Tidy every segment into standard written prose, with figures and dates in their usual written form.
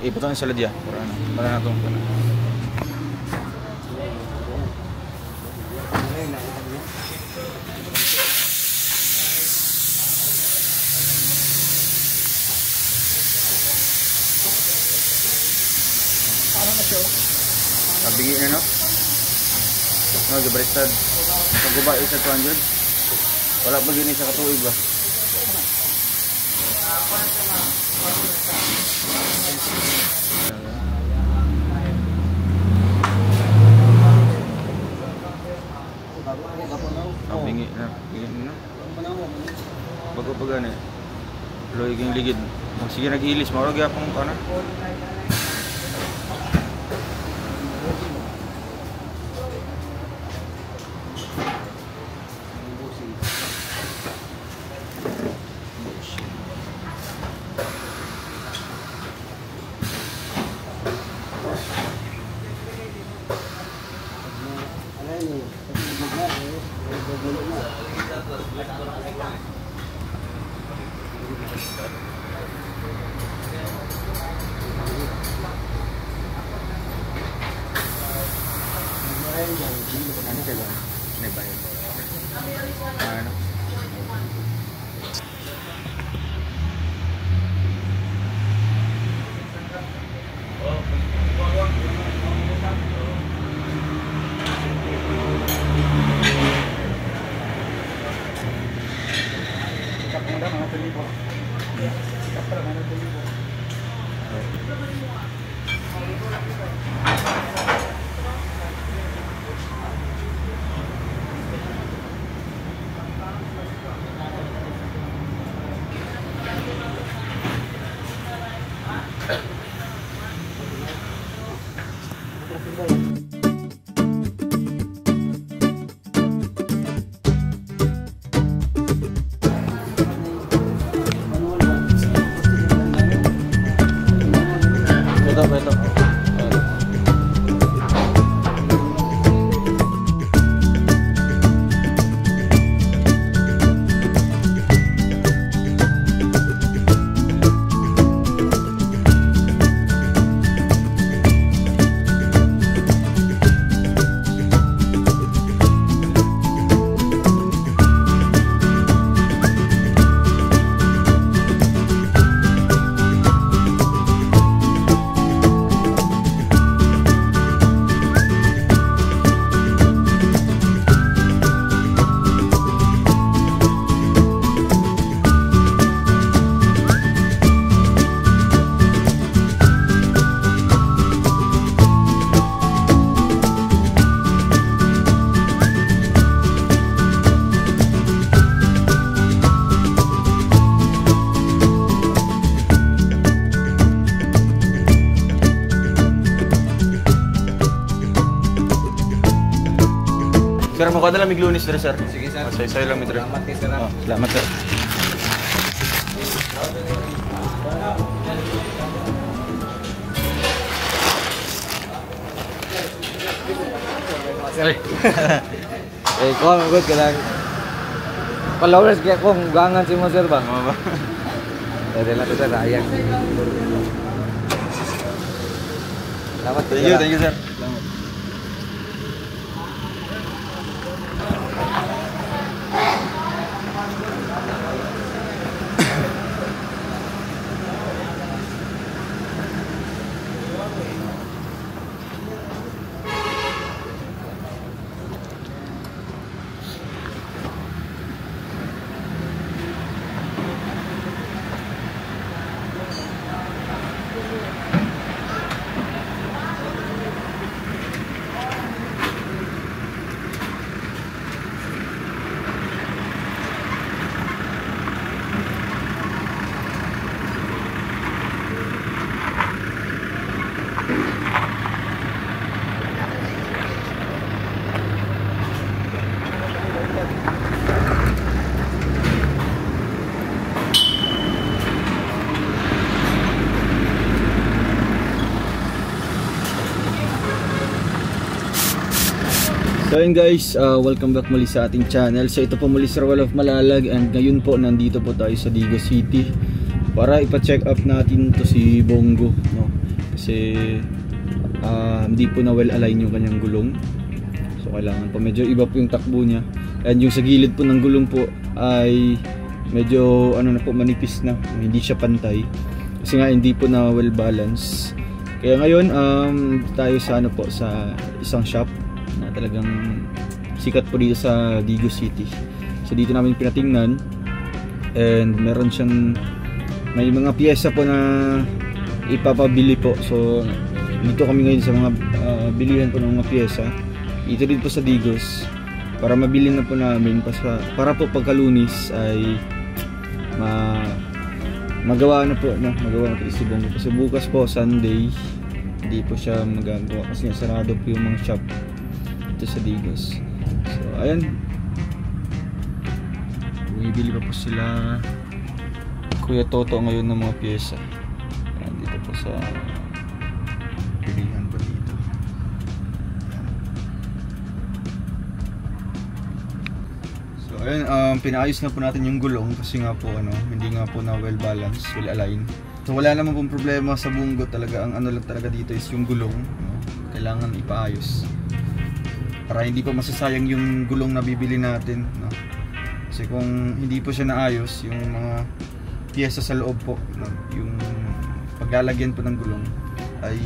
Iputang sa ladya para ano, para na itong ano. Kabigi na no? No, gibristad. Pagguba isa 200. Wala pa gini sa katuig ba? Bingi na, bingi na. Bago pa gani. Loy ging ligid. Sige nag-ilis, maurag yapong kana. Sir, mukha na lang miglunis dito, sir. Sige, sir. Say lang, mitro. Salamat, sir. Oh, salamat, sir. Sorry. Eh, kung good ka lang. Followers kaya kung gangan si mo, sir ba? Ano ba? Pwede lang ito, sir. Ayan. Salamat, sir. Thank you, sir. Salamat. So yun guys, welcome back muli sa ating channel. So ito po muli Sir Wall of Malalag, and ngayon po nandito po tayo sa Digo City para ipa-check up natin to si Bongo, no? kasi hindi po na well align yung kanyang gulong. So kailangan po, medyo iba po yung takbo niya. And yung sa gilid po ng gulong po ay medyo ano na po, manipis na, hindi siya pantay kasi nga hindi po na well balance. Kaya ngayon tayo sa ano po, sa isang shop na talagang sikat po dito sa Digos City. So dito namin pinatingnan, and meron siyang, may mga piyesa po na ipapabili po. So dito kami ngayon sa mga bilihan po ng mga piyesa dito din po sa Digos para mabili na po namin para po pagka-Lunes ay magawa na po si Bongo. Kasi bukas po Sunday hindi po siya magagawa kasi sarado po yung mga shop dito sa Digos. So ayan, bumibili pa po sila Kuya Toto ngayon ng mga pyesa. Ayan, dito po sa pilihan po dito. So ayun, pinaayos na po natin yung gulong kasi nga po hindi nga po na well balanced, well aligned. So wala naman pong problema sa Bungo talaga. Ang ano lang talaga dito is yung gulong, kailangan ipaayos para hindi pa masasayang yung gulong na bibili natin, kasi kung hindi po siya naayos, yung mga piyesa sa loob po, yung paglalagyan po ng gulong ay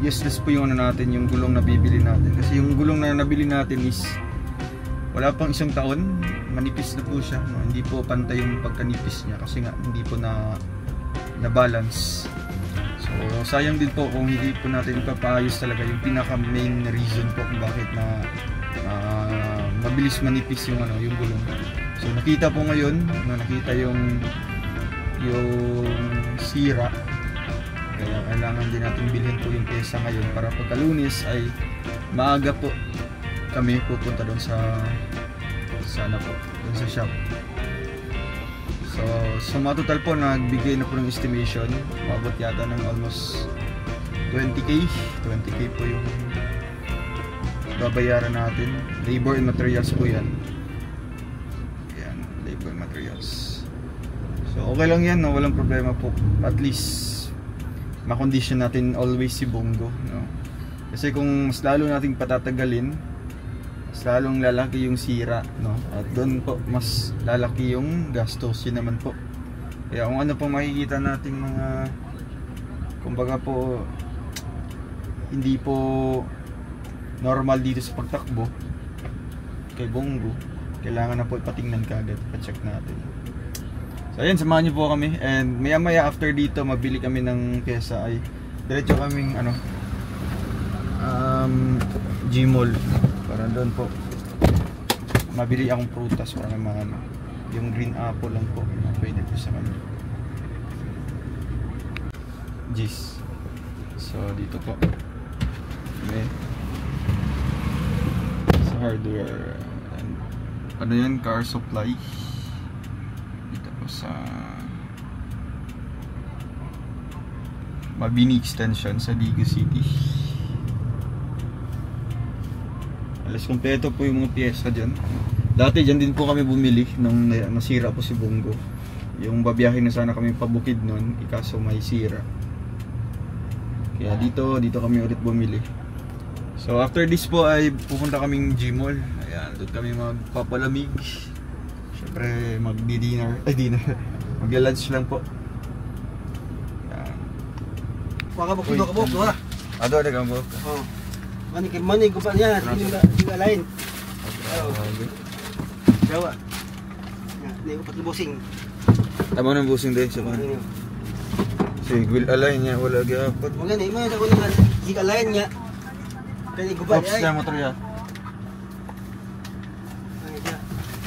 useless po yung natin, yung gulong na bibili natin. Kasi yung gulong na nabili natin is wala pang isang taon, manipis na po siya, hindi po pantay yung pagkanipis niya kasi nga hindi po na balance. So sayang din po kung hindi po natin ipapaayos talaga yung pinaka main reason po kung bakit na mabilis manipis yung yung gulong. So nakita po ngayon, nakita yung sira, kaya kailangan din natin bilhin po yung pyesa ngayon para pagka-Lunes ay maaga po kami pupunta doon sa shop. So sa mga total po, nagbigay na po ng estimation, mabot yata ng almost 20k po yung babayaran natin. Labor and materials po yan. Yan, labor and materials. So okay lang yan, walang problema po. At least makondisyon natin always si Bongo, kasi kung mas lalo nating patatagalin, mas lalong lalaki yung sira, at doon po mas lalaki yung gastos. Yun naman po. Kaya kung ano po makikita nating mga, kumbaga po, hindi po normal dito sa pagtakbo kay Bongo, kailangan na po ipatingnan kaagad, pa-check natin. So ayan, samahan niyo po kami, and maya maya after dito mabili kami ng pyesa ay diretso kaming Gmall para doon po mabili akong prutas para mga yung green apple lang po na pwede po sa kanya. Gis. So dito po may sa hardware and ano yan, car supply dito po sa Mabini Extension sa Digos City. Alas kompleto po yung mga piyesa dyan. Dati dyan din po kami bumili nung nasira po si Bongo. Yung babiyahin na sana kami pabukid nun, ikaso may sira. Kaya dito kami ulit bumili. So after this po ay pupunta kaming Gmall. Ayan, doon kami magpapalamig. Siyempre magdi-dinner, magla-lunch lang po. Ayan. Waka ba kuno ka mo, wala. Ado ada gambo. Oh. Mani ko pa niya, hindi lain. Dawa. Ya, ni upat busing. Tama nang busing din sa kan. Si will align niya wala gyapon. Wala ni mo sa kuno hindi lain niya. Kani gubat Ops na motor ya.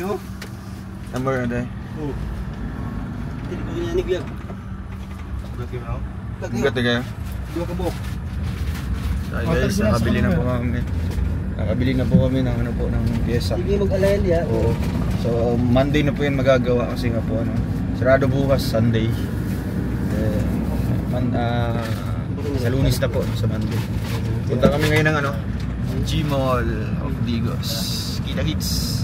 Yo. Number na day. Hindi ko niya ni biag. Bugat kayo. Dua ka bok. Ay guys, nakabili na po kami. Nakabili na po kami ng ng pyesa. Sige mag-alayan dia. Oo. So Monday na po 'yan magagawa kasi nga po sarado bukas Sunday. Sa Lunes na po sa Monday. Punta kami ngayon ng Gmall of Digos. Kita-kits.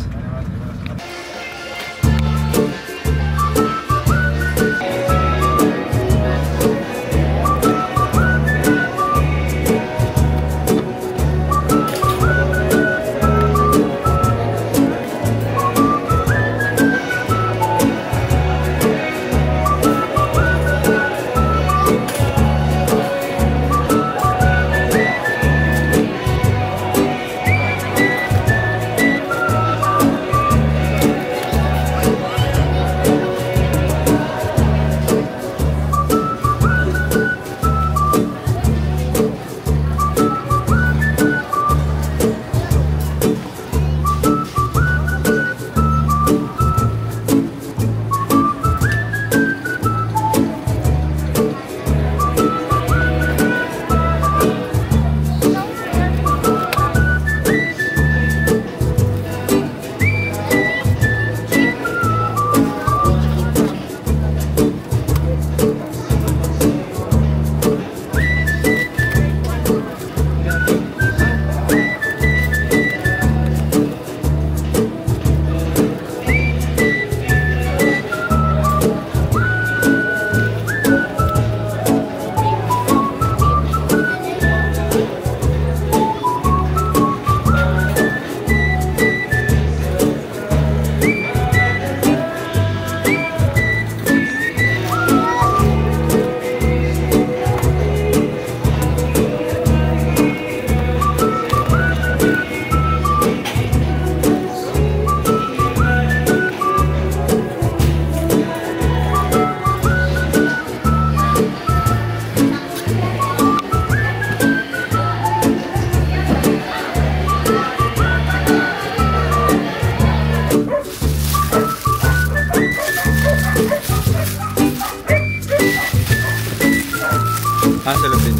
Sulod din.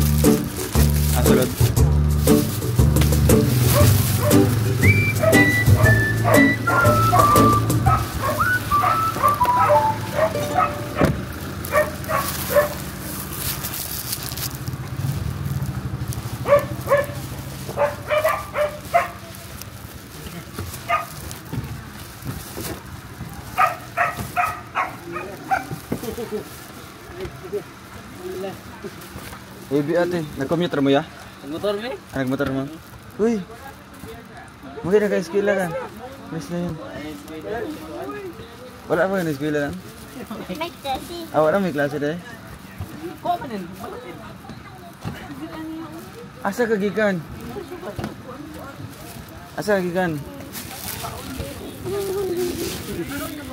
Sulod. Baby ate, nag-commute mo ya? Motor mo eh? Nag-motor mo? Uy! Mungkin nag-eskwela ka. Miss na yun. Wala pa nag-eskwela lang? May klase. Wala may klase dahil? Asa ka gikan? Asa ka gikan?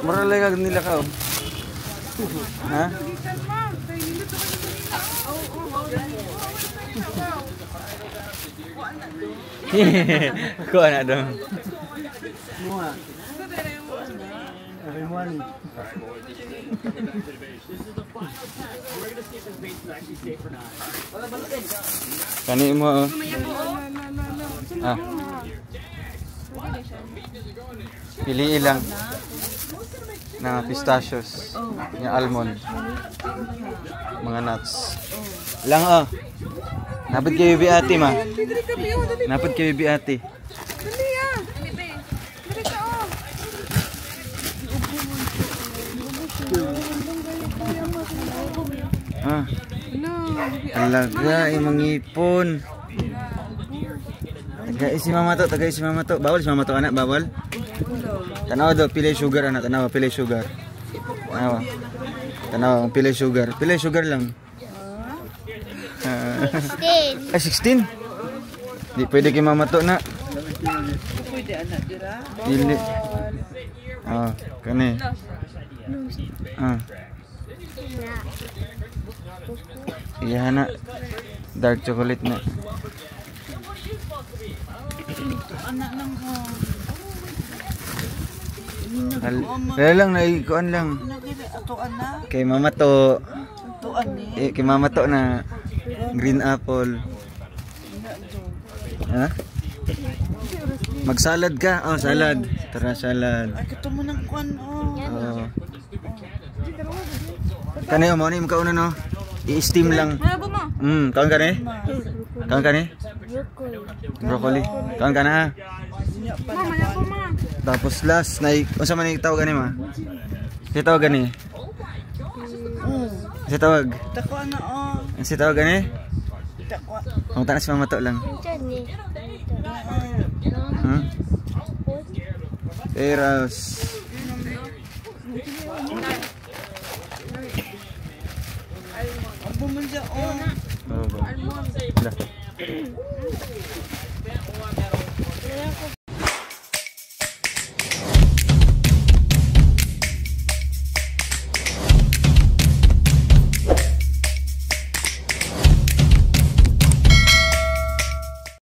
Maralay ka nila ka oh. Ha? Kuha na dong. Kani mo oh. Piliin lang na pistachios, yung almond, mga nuts. Lang oh. Napad kayo bi ate ma. Napad kayo bi ate. Dali ah. Dali ka oh. Alaga imong ipon. Tagay si mama to. Bawal si mama to anak, bawal. Tanaw do pili sugar anak, tanaw pili sugar. Tanaw pili sugar. Pili sugar lang. 16. 16. Di pwede kay mama to na. Pwede anak dira. Dili. Kani. Iya na. Dark chocolate na. Anak lang ko. Kaya lang naikuan lang. Ato anak. Kay mama to. Tuan ni. Kay mama to na green apple. Ha? Magsalad ka? Oh, salad. Tara, salad. Ay, kito mo ng kwan oh. Kani mo ni makauna no. I-steam lang. Malabo mo. Kaon ka ni? Kaon ka ni? Broccoli. Kaon ka na. Ma, malabo ma. Tapos last na unsa man tawag gani ma? Si tawag gani. Si tawag. Tako na oh. Si tawag gani? Tako. Ang tanas mama to lang. Eras. Abo man siya oh. Dah.